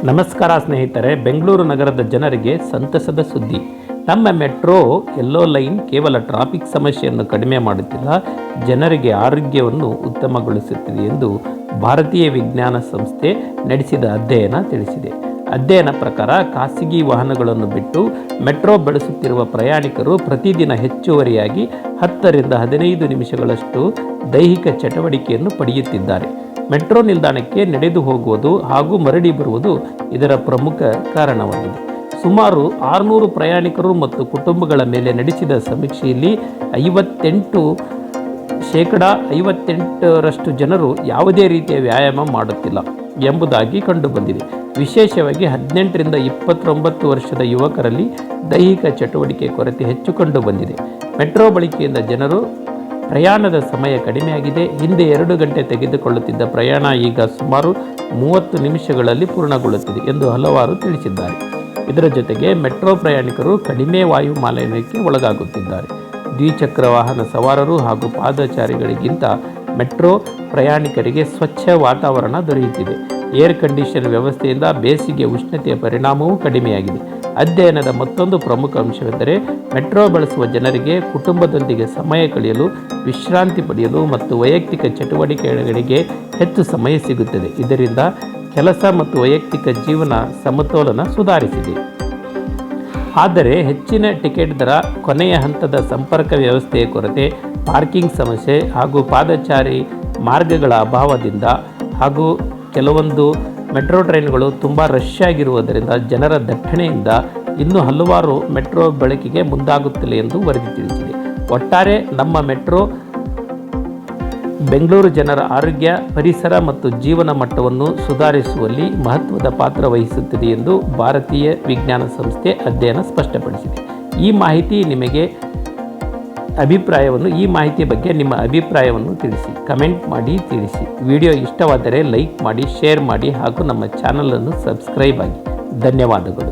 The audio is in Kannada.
ನಮಸ್ಕಾರ ಸ್ನೇಹಿತರೆ, ಬೆಂಗಳೂರು ನಗರದ ಜನರಿಗೆ ಸಂತಸದ ಸುದ್ದಿ. ನಮ್ಮ ಮೆಟ್ರೋ ಯೆಲ್ಲೋ ಲೈನ್ ಕೇವಲ ಟ್ರಾಫಿಕ್ ಸಮಸ್ಯೆಯನ್ನು ಕಡಿಮೆ ಮಾಡುತ್ತಿಲ್ಲ, ಜನರಿಗೆ ಆರೋಗ್ಯವನ್ನು ಉತ್ತಮಗೊಳಿಸುತ್ತಿದೆ ಎಂದು ಭಾರತೀಯ ವಿಜ್ಞಾನ ಸಂಸ್ಥೆ ನಡೆಸಿದ ಅಧ್ಯಯನ ತಿಳಿಸಿದೆ. ಅಧ್ಯಯನ ಪ್ರಕಾರ ಖಾಸಗಿ ವಾಹನಗಳನ್ನು ಬಿಟ್ಟು ಮೆಟ್ರೋ ಬಳಸುತ್ತಿರುವ ಪ್ರಯಾಣಿಕರು ಪ್ರತಿದಿನ ಹೆಚ್ಚುವರಿಯಾಗಿ 10 ರಿಂದ 15 ನಿಮಿಷಗಳಷ್ಟು ದೈಹಿಕ ಚಟುವಟಿಕೆಯನ್ನು ಪಡೆಯುತ್ತಿದ್ದಾರೆ. ಮೆಟ್ರೋ ನಿಲ್ದಾಣಕ್ಕೆ ನಡೆದು ಹೋಗುವುದು ಹಾಗೂ ಮರಳಿ ಬರುವುದು ಇದರ ಪ್ರಮುಖ ಕಾರಣವಾಗಿದೆ. ಸುಮಾರು 600 ಪ್ರಯಾಣಿಕರು ಮತ್ತು ಕುಟುಂಬಗಳ ಮೇಲೆ ನಡೆಸಿದ ಸಮೀಕ್ಷೆಯಲ್ಲಿ 58% ಜನರು ಯಾವುದೇ ರೀತಿಯ ವ್ಯಾಯಾಮ ಮಾಡುತ್ತಿಲ್ಲ ಎಂಬುದಾಗಿ ಕಂಡುಬಂದಿದೆ. ವಿಶೇಷವಾಗಿ 18 ರಿಂದ 29 ವರ್ಷದ ಯುವಕರಲ್ಲಿ ದೈಹಿಕ ಚಟುವಟಿಕೆ ಕೊರತೆ ಹೆಚ್ಚು ಕಂಡುಬಂದಿದೆ. ಮೆಟ್ರೋ ಬಳಕೆಯಿಂದ ಜನರು ಪ್ರಯಾಣದ ಸಮಯ ಕಡಿಮೆಯಾಗಿದೆ. ಹಿಂದೆ 2 ಗಂಟೆ ತೆಗೆದುಕೊಳ್ಳುತ್ತಿದ್ದ ಪ್ರಯಾಣ ಈಗ ಸುಮಾರು 30 ನಿಮಿಷಗಳಲ್ಲಿ ಪೂರ್ಣಗೊಳ್ಳುತ್ತಿದೆ ಎಂದು ಹಲವಾರು ತಿಳಿಸಿದ್ದಾರೆ. ಇದರ ಜೊತೆಗೆ ಮೆಟ್ರೋ ಪ್ರಯಾಣಿಕರು ಕಡಿಮೆ ವಾಯು ಮಾಲಿನ್ಯಕ್ಕೆ ಒಳಗಾಗುತ್ತಿದ್ದಾರೆ. ದ್ವಿಚಕ್ರ ವಾಹನ ಸವಾರರು ಹಾಗೂ ಪಾದಚಾರಿಗಳಿಗಿಂತ ಮೆಟ್ರೋ ಪ್ರಯಾಣಿಕರಿಗೆ ಸ್ವಚ್ಛ ವಾತಾವರಣ ದೊರೆಯುತ್ತಿದೆ. ಏರ್ ಕಂಡೀಷನ್ ವ್ಯವಸ್ಥೆಯಿಂದ ಬೇಸಿಗೆ ಉಷ್ಣತೆಯ ಪರಿಣಾಮವೂ ಕಡಿಮೆಯಾಗಿದೆ. ಅಧ್ಯಯನದ ಮತ್ತೊಂದು ಪ್ರಮುಖ ಅಂಶವೆಂದರೆ ಮೆಟ್ರೋ ಬಳಸುವ ಜನರಿಗೆ ಕುಟುಂಬದೊಂದಿಗೆ ಸಮಯ ಕಳೆಯಲು, ವಿಶ್ರಾಂತಿ ಪಡೆಯಲು ಮತ್ತು ವೈಯಕ್ತಿಕ ಚಟುವಟಿಕೆಗಳಿಗೆ ಹೆಚ್ಚು ಸಮಯ ಸಿಗುತ್ತದೆ. ಇದರಿಂದ ಕೆಲಸ ಮತ್ತು ವೈಯಕ್ತಿಕ ಜೀವನ ಸಮತೋಲನ ಸುಧಾರಿಸಿದೆ. ಆದರೆ ಹೆಚ್ಚಿನ ಟಿಕೆಟ್ ದರ, ಕೊನೆಯ ಹಂತದ ಸಂಪರ್ಕ ವ್ಯವಸ್ಥೆಯ ಕೊರತೆ, ಪಾರ್ಕಿಂಗ್ ಸಮಸ್ಯೆ ಹಾಗೂ ಪಾದಚಾರಿ ಮಾರ್ಗಗಳ ಅಭಾವದಿಂದ ಹಾಗೂ ಕೆಲವೊಂದು ಮೆಟ್ರೋ ಟ್ರೈನ್ಗಳು ತುಂಬ ರಶ್ ಆಗಿರುವುದರಿಂದ ಜನರ ದಟ್ಟಣೆಯಿಂದ ಇನ್ನೂ ಹಲವಾರು ಮೆಟ್ರೋ ಬಳಕೆಗೆ ಮುಂದಾಗುತ್ತಿಲ್ಲ ಎಂದು ವರದಿ ತಿಳಿಸಿದೆ. ಒಟ್ಟಾರೆ ನಮ್ಮ ಮೆಟ್ರೋ ಬೆಂಗಳೂರು ಜನರ ಆರೋಗ್ಯ, ಪರಿಸರ ಮತ್ತು ಜೀವನ ಮಟ್ಟವನ್ನು ಸುಧಾರಿಸುವಲ್ಲಿ ಮಹತ್ವದ ಪಾತ್ರ ವಹಿಸುತ್ತದೆ ಎಂದು ಭಾರತೀಯ ವಿಜ್ಞಾನ ಸಂಸ್ಥೆ ಅಧ್ಯಯನ ಸ್ಪಷ್ಟಪಡಿಸಿದೆ. ಈ ಮಾಹಿತಿ ಬಗ್ಗೆ ನಿಮ್ಮ ಅಭಿಪ್ರಾಯವನ್ನು ತಿಳಿಸಿ, ಕಮೆಂಟ್ ಮಾಡಿ ತಿಳಿಸಿ. ವಿಡಿಯೋ ಇಷ್ಟವಾದರೆ ಲೈಕ್ ಮಾಡಿ, ಶೇರ್ ಮಾಡಿ ಹಾಗೂ ನಮ್ಮ ಚಾನಲನ್ನು ಸಬ್ಸ್ಕ್ರೈಬ್ ಆಗಿ. ಧನ್ಯವಾದಗಳು.